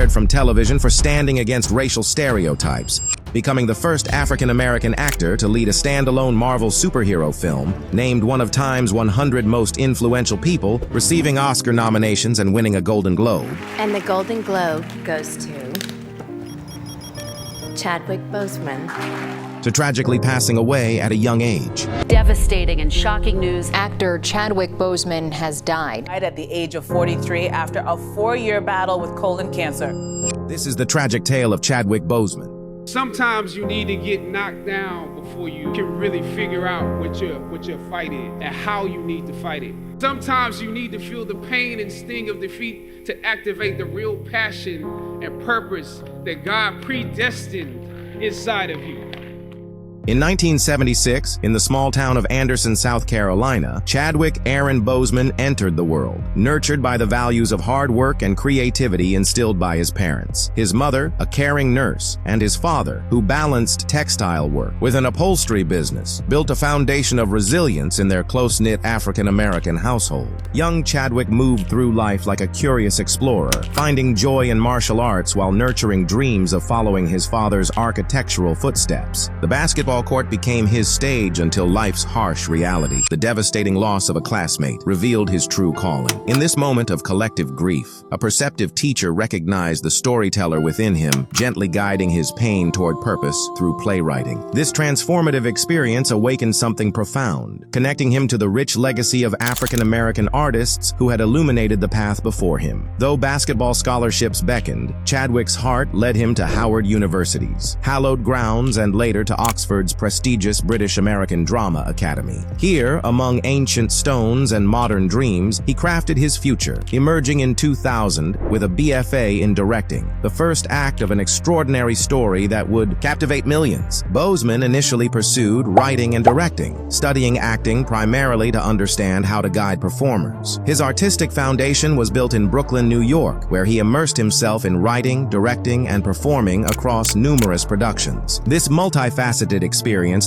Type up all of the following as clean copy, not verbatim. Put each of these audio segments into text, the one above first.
retired from television for standing against racial stereotypes, becoming the first African-American actor to lead a standalone Marvel superhero film, named one of Time's 100 most influential people, receiving Oscar nominations and winning a Golden Globe. And the Golden Globe goes to Chadwick Boseman. To tragically passing away at a young age. Devastating and shocking news. Actor Chadwick Boseman has died. Died at the age of 43 after a 4-year battle with colon cancer. This is the tragic tale of Chadwick Boseman. Sometimes you need to get knocked down before you can really figure out what you're fighting and how you need to fight it. Sometimes you need to feel the pain and sting of defeat to activate the real passion and purpose that God predestined inside of you. In 1976, in the small town of Anderson, South Carolina, Chadwick Aaron Boseman entered the world, nurtured by the values of hard work and creativity instilled by his parents. His mother, a caring nurse, and his father, who balanced textile work with an upholstery business, built a foundation of resilience in their close-knit African-American household. Young Chadwick moved through life like a curious explorer, finding joy in martial arts while nurturing dreams of following his father's architectural footsteps. The basketball court became his stage until life's harsh reality, the devastating loss of a classmate, revealed his true calling. In this moment of collective grief, a perceptive teacher recognized the storyteller within him, gently guiding his pain toward purpose through playwriting. This transformative experience awakened something profound, connecting him to the rich legacy of African-American artists who had illuminated the path before him. Though basketball scholarships beckoned, Chadwick's heart led him to Howard University's hallowed grounds and later to Oxford's prestigious British American Drama Academy. Here, among ancient stones and modern dreams, he crafted his future, emerging in 2000 with a BFA in directing, the first act of an extraordinary story that would captivate millions. Boseman initially pursued writing and directing, studying acting primarily to understand how to guide performers. His artistic foundation was built in Brooklyn, New York, where he immersed himself in writing, directing, and performing across numerous productions. This multifaceted experience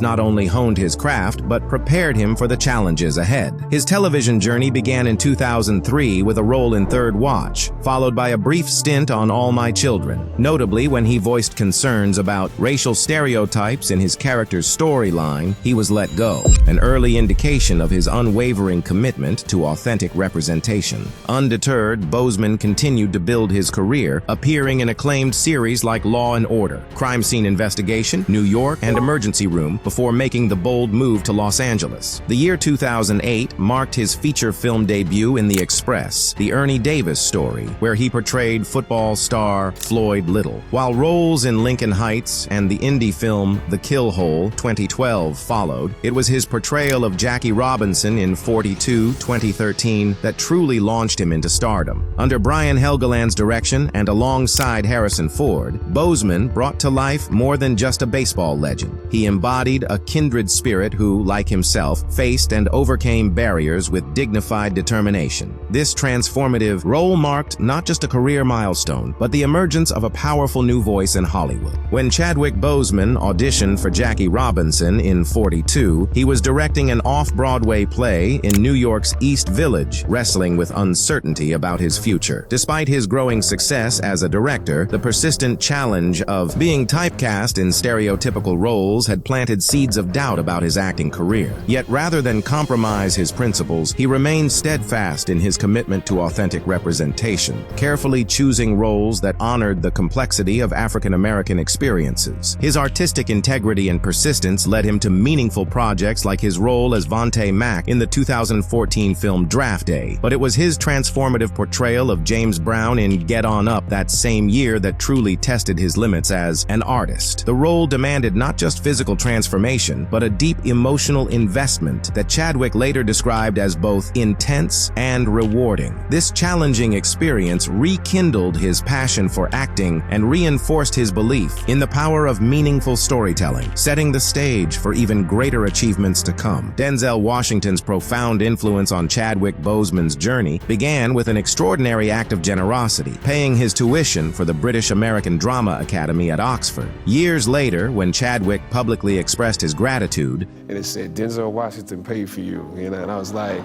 not only honed his craft, but prepared him for the challenges ahead. His television journey began in 2003 with a role in Third Watch, followed by a brief stint on All My Children, notably when he voiced concerns about racial stereotypes in his character's storyline. He was let go, an early indication of his unwavering commitment to authentic representation. Undeterred, Boseman continued to build his career, appearing in acclaimed series like Law and Order, Crime Scene Investigation, New York, and Emergency Room, before making the bold move to Los Angeles. The year 2008 marked his feature film debut in The Express, the Ernie Davis story, where he portrayed football star Floyd Little. While roles in Lincoln Heights and the indie film The Kill Hole 2012 followed, it was his portrayal of Jackie Robinson in 42 2013 that truly launched him into stardom. Under Brian Helgeland's direction and alongside Harrison Ford, Boseman brought to life more than just a baseball legend. He embodied a kindred spirit who, like himself, faced and overcame barriers with dignified determination. This transformative role marked not just a career milestone, but the emergence of a powerful new voice in Hollywood. When Chadwick Boseman auditioned for Jackie Robinson in 42, he was directing an off-Broadway play in New York's East Village, wrestling with uncertainty about his future. Despite his growing success as a director, the persistent challenge of being typecast in stereotypical roles had planted seeds of doubt about his acting career. Yet rather than compromise his principles, he remained steadfast in his commitment to authentic representation, carefully choosing roles that honored the complexity of African-American experiences. His artistic integrity and persistence led him to meaningful projects like his role as Vontae Mack in the 2014 film Draft Day, but it was his transformative portrayal of James Brown in Get On Up that same year that truly tested his limits as an artist. The role demanded not just physical transformation, but a deep emotional investment that Chadwick later described as both intense and rewarding. This challenging experience rekindled his passion for acting and reinforced his belief in the power of meaningful storytelling, setting the stage for even greater achievements to come. Denzel Washington's profound influence on Chadwick Boseman's journey began with an extraordinary act of generosity, paying his tuition for the British American Drama Academy at Oxford. Years later, when Chadwick publicly expressed his gratitude, and it said, Denzel Washington paid for you, and I was like,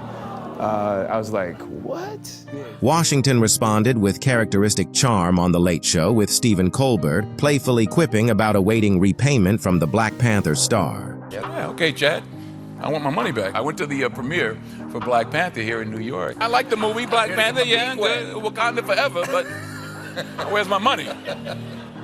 I was like, what? Washington responded with characteristic charm on The Late Show with Stephen Colbert, playfully quipping about awaiting repayment from the Black Panther star. Yeah, okay, Chad. I want my money back. I went to the premiere for Black Panther here in New York. I like the movie Black Panther, yeah, good, Wakanda forever, but where's my money?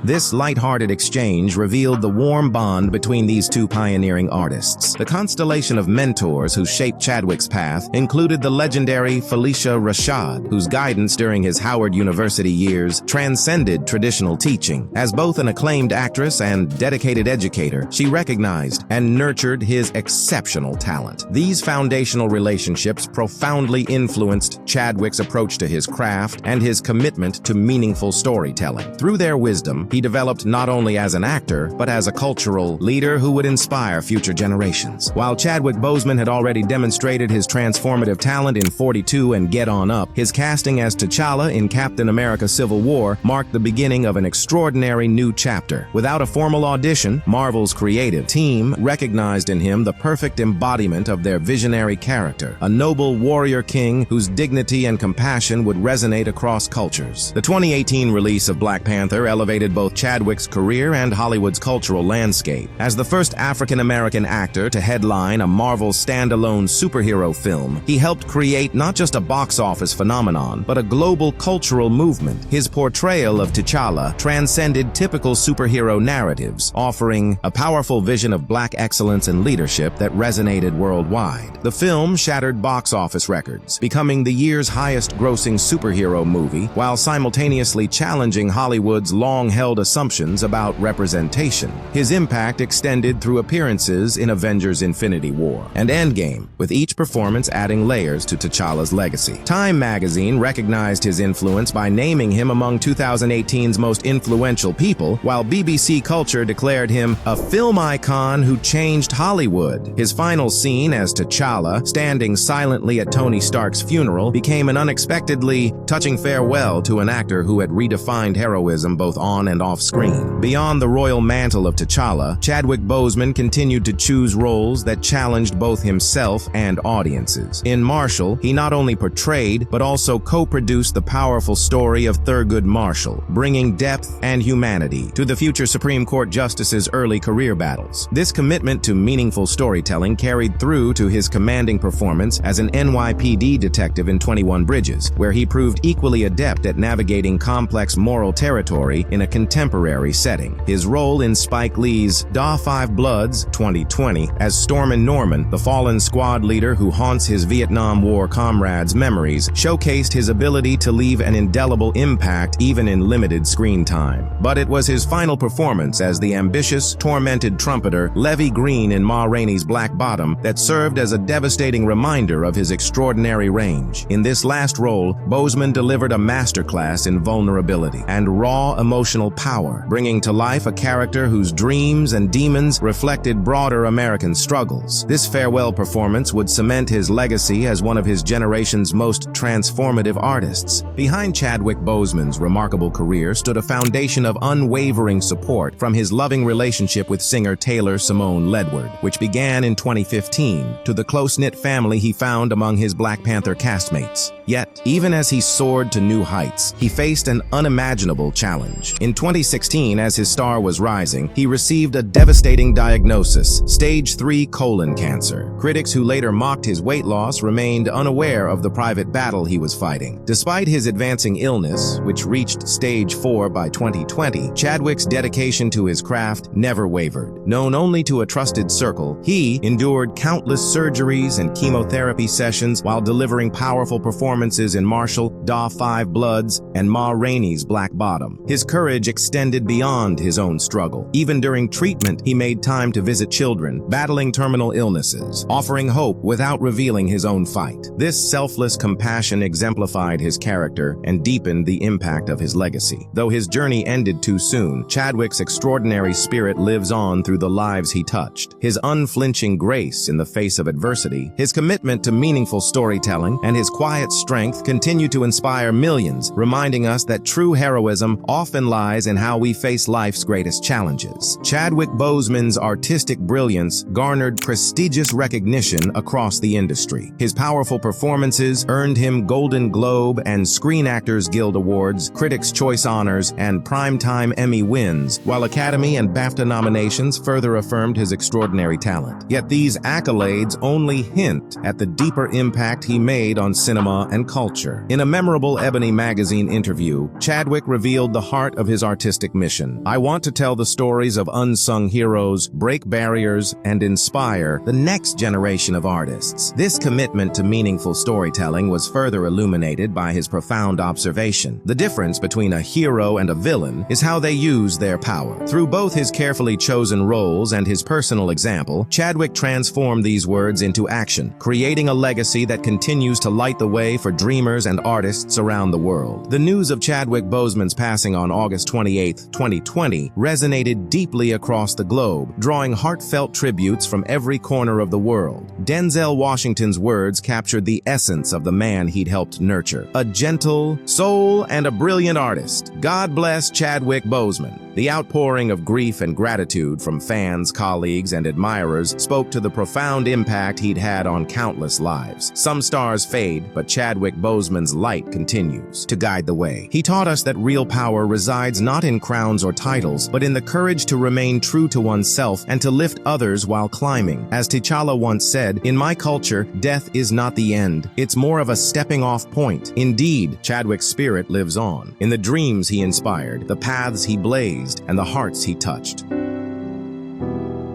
This light-hearted exchange revealed the warm bond between these two pioneering artists. The constellation of mentors who shaped Chadwick's path included the legendary Felicia Rashad, whose guidance during his Howard University years transcended traditional teaching. As both an acclaimed actress and dedicated educator, she recognized and nurtured his exceptional talent. These foundational relationships profoundly influenced Chadwick's approach to his craft and his commitment to meaningful storytelling. Through their wisdom, he developed not only as an actor, but as a cultural leader who would inspire future generations. While Chadwick Boseman had already demonstrated his transformative talent in 42 and Get On Up, his casting as T'Challa in Captain America: Civil War marked the beginning of an extraordinary new chapter. Without a formal audition, Marvel's creative team recognized in him the perfect embodiment of their visionary character, a noble warrior king whose dignity and compassion would resonate across cultures. The 2018 release of Black Panther elevated both Chadwick's career and Hollywood's cultural landscape. As the first African-American actor to headline a Marvel standalone superhero film, he helped create not just a box office phenomenon, but a global cultural movement. His portrayal of T'Challa transcended typical superhero narratives, offering a powerful vision of Black excellence and leadership that resonated worldwide. The film shattered box office records, becoming the year's highest-grossing superhero movie, while simultaneously challenging Hollywood's long-held assumptions about representation. His impact extended through appearances in Avengers: Infinity War and Endgame, with each performance adding layers to T'Challa's legacy. Time magazine recognized his influence by naming him among 2018's most influential people, while BBC Culture declared him a film icon who changed Hollywood. His final scene as T'Challa, standing silently at Tony Stark's funeral, became an unexpectedly touching farewell to an actor who had redefined heroism both on and off screen. Beyond the royal mantle of T'Challa, Chadwick Boseman continued to choose roles that challenged both himself and audiences. In Marshall, he not only portrayed, but also co-produced the powerful story of Thurgood Marshall, bringing depth and humanity to the future Supreme Court Justice's early career battles. This commitment to meaningful storytelling carried through to his commanding performance as an NYPD detective in 21 Bridges, where he proved equally adept at navigating complex moral territory in a contemporary setting. His role in Spike Lee's Da 5 Bloods 2020 as Stormin' Norman, the fallen squad leader who haunts his Vietnam War comrades' memories, showcased his ability to leave an indelible impact even in limited screen time. But it was his final performance as the ambitious, tormented trumpeter Levy Green in Ma Rainey's Black Bottom that served as a devastating reminder of his extraordinary range. In this last role, Boseman delivered a masterclass in vulnerability and raw emotional power, bringing to life a character whose dreams and demons reflected broader American struggles. This farewell performance would cement his legacy as one of his generation's most transformative artists. Behind Chadwick Boseman's remarkable career stood a foundation of unwavering support from his loving relationship with singer Taylor Simone Ledward, which began in 2015, to the close-knit family he found among his Black Panther castmates. Yet, even as he soared to new heights, he faced an unimaginable challenge. In 2016, as his star was rising, he received a devastating diagnosis: stage 3 colon cancer. Critics who later mocked his weight loss remained unaware of the private battle he was fighting. Despite his advancing illness, which reached stage 4 by 2020, Chadwick's dedication to his craft never wavered. Known only to a trusted circle, he endured countless surgeries and chemotherapy sessions while delivering powerful performances in Marshall, Da 5 Bloods, and Ma Rainey's Black Bottom. His courage extended beyond his own struggle. Even during treatment, he made time to visit children battling terminal illnesses, offering hope without revealing his own fight. This selfless compassion exemplified his character and deepened the impact of his legacy. Though his journey ended too soon, Chadwick's extraordinary spirit lives on through the lives he touched. His unflinching grace in the face of adversity, his commitment to meaningful storytelling, and his quiet strength continue to inspire millions, reminding us that true heroism often lies lies in how we face life's greatest challenges. Chadwick Boseman's artistic brilliance garnered prestigious recognition across the industry. His powerful performances earned him Golden Globe and Screen Actors Guild Awards, Critics' Choice Honors, and Primetime Emmy wins, while Academy and BAFTA nominations further affirmed his extraordinary talent. Yet these accolades only hint at the deeper impact he made on cinema and culture. In a memorable Ebony magazine interview, Chadwick revealed the heart of his artistic mission. "I want to tell the stories of unsung heroes, break barriers, and inspire the next generation of artists." This commitment to meaningful storytelling was further illuminated by his profound observation. The difference between a hero and a villain is how they use their power. Through both his carefully chosen roles and his personal example, Chadwick transformed these words into action, creating a legacy that continues to light the way for dreamers and artists around the world. The news of Chadwick Boseman's passing on August 28, 2020, resonated deeply across the globe, drawing heartfelt tributes from every corner of the world. Denzel Washington's words captured the essence of the man he'd helped nurture: a gentle soul and a brilliant artist. God bless Chadwick Boseman. The outpouring of grief and gratitude from fans, colleagues, and admirers spoke to the profound impact he'd had on countless lives. Some stars fade, but Chadwick Boseman's light continues to guide the way. He taught us that real power resides not in crowns or titles, but in the courage to remain true to oneself and to lift others while climbing. As T'Challa once said, "In my culture, death is not the end. It's more of a stepping off point." Indeed, Chadwick's spirit lives on, in the dreams he inspired, the paths he blazed, and the hearts he touched.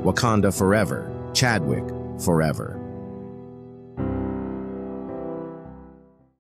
Wakanda forever. Chadwick forever.